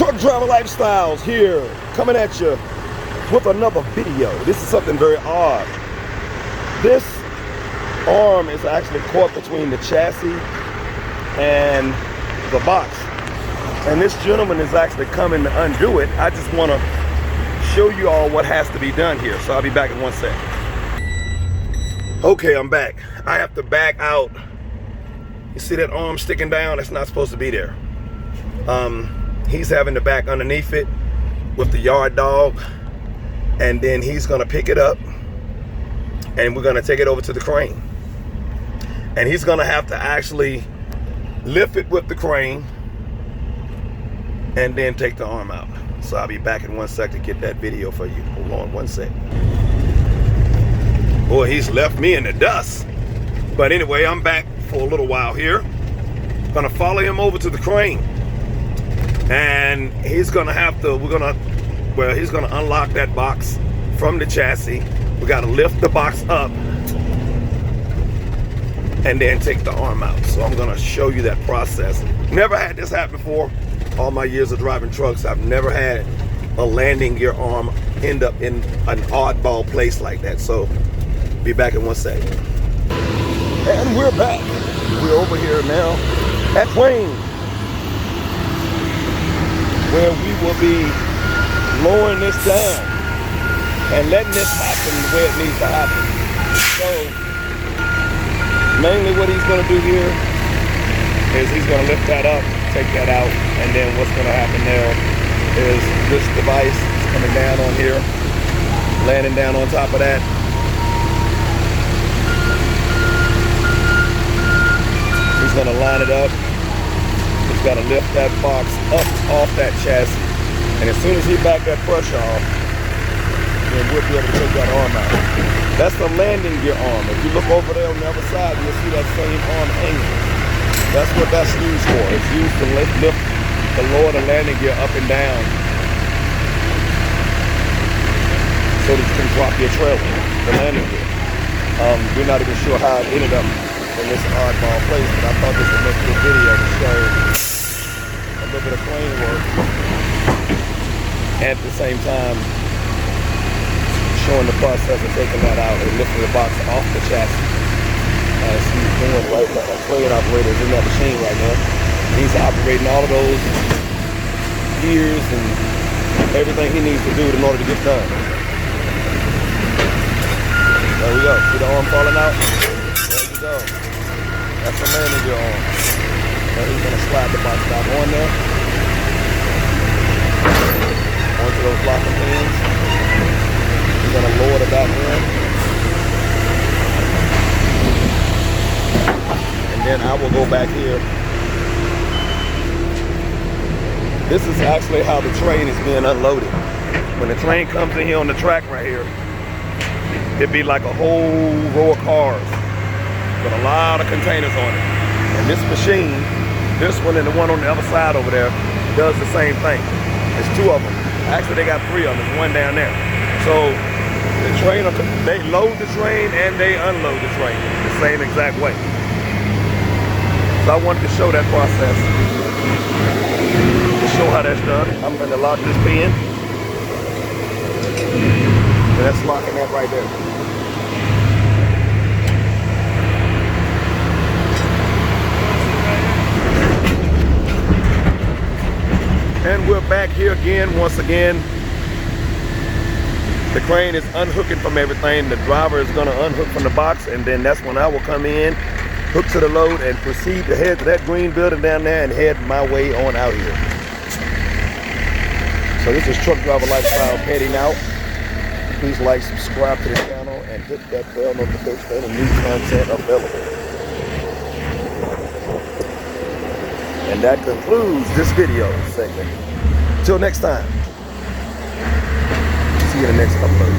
Truck Driver Lifestyles here, coming at you with another video. This is something very odd. This arm is actually caught between the chassis and the box. And this gentleman is actually coming to undo it. I just want to show you all what has to be done here. So I'll be back in 1 sec. Okay, I'm back. I have to back out. You see that arm sticking down? That's not supposed to be there. He's having to back underneath it with the yard dog, and then he's gonna pick it up and we're gonna take it over to the crane. And he's gonna have to actually lift it with the crane and then take the arm out. So I'll be back in 1 sec to get that video for you. Hold on 1 sec. Boy, he's left me in the dust. But anyway, I'm back for a little while here. Gonna follow him over to the crane. And he's gonna have to, he's gonna unlock that box from the chassis. We gotta lift the box up and then take the arm out. So I'm gonna show you that process. Never had this happen before. All my years of driving trucks, I've never had a landing gear arm end up in an oddball place like that. So be back in 1 sec. And we're back. We're over here now at Wayne, where we will be lowering this down and letting this happen the way it needs to happen. So mainly what he's gonna do here is he's gonna lift that up, take that out, and then what's gonna happen there is this device is coming down on here, landing down on top of that. He's gonna line it up. He's gotta lift that box up off that chassis. And as soon as he back that pressure off, then we'll be able to take that arm out. That's the landing gear arm. If you look over there on the other side, you'll see that same arm hanging. That's what that's used for. It's used to lift the lower the landing gear up and down so that you can drop your trailer, the landing gear. We're not even sure how it ended up in this oddball place, but I thought this would make a good video to show a little bit of crane work and at the same time showing the process of taking that out and lifting the box off the chassis. As he's doing right now, a crane operator is in that machine right now. He's operating all of those gears and everything he needs to do in order to get done. There we go. See the arm falling out? There you go. That's the landing gear arm. Now he's going to slide the box back on there. Onto those locking pins. He's going to lower it back in. And then I will go back here. This is actually how the train is being unloaded. When the train comes in here on the track right here, it'd be like a whole row of cars with a lot of containers on it. And this machine, this one and the one on the other side over there, does the same thing. There's two of them. Actually, they got three of them. There's one down there. So the train, they load the train and they unload the train the same exact way. So I wanted to show that process, to show how that's done. I'm going to lock this pin. And that's locking that right there. And we're back here again, once again. The crane is unhooking from everything. The driver is going to unhook from the box, and then that's when I will come in, hook to the load, and proceed to head to that green building down there and head my way on out here. So this is Truck Driver Lifestyle heading out. Please like, subscribe to the channel, and hit that bell notification for any new content available. And that concludes this video segment. Till next time. See you in the next upload.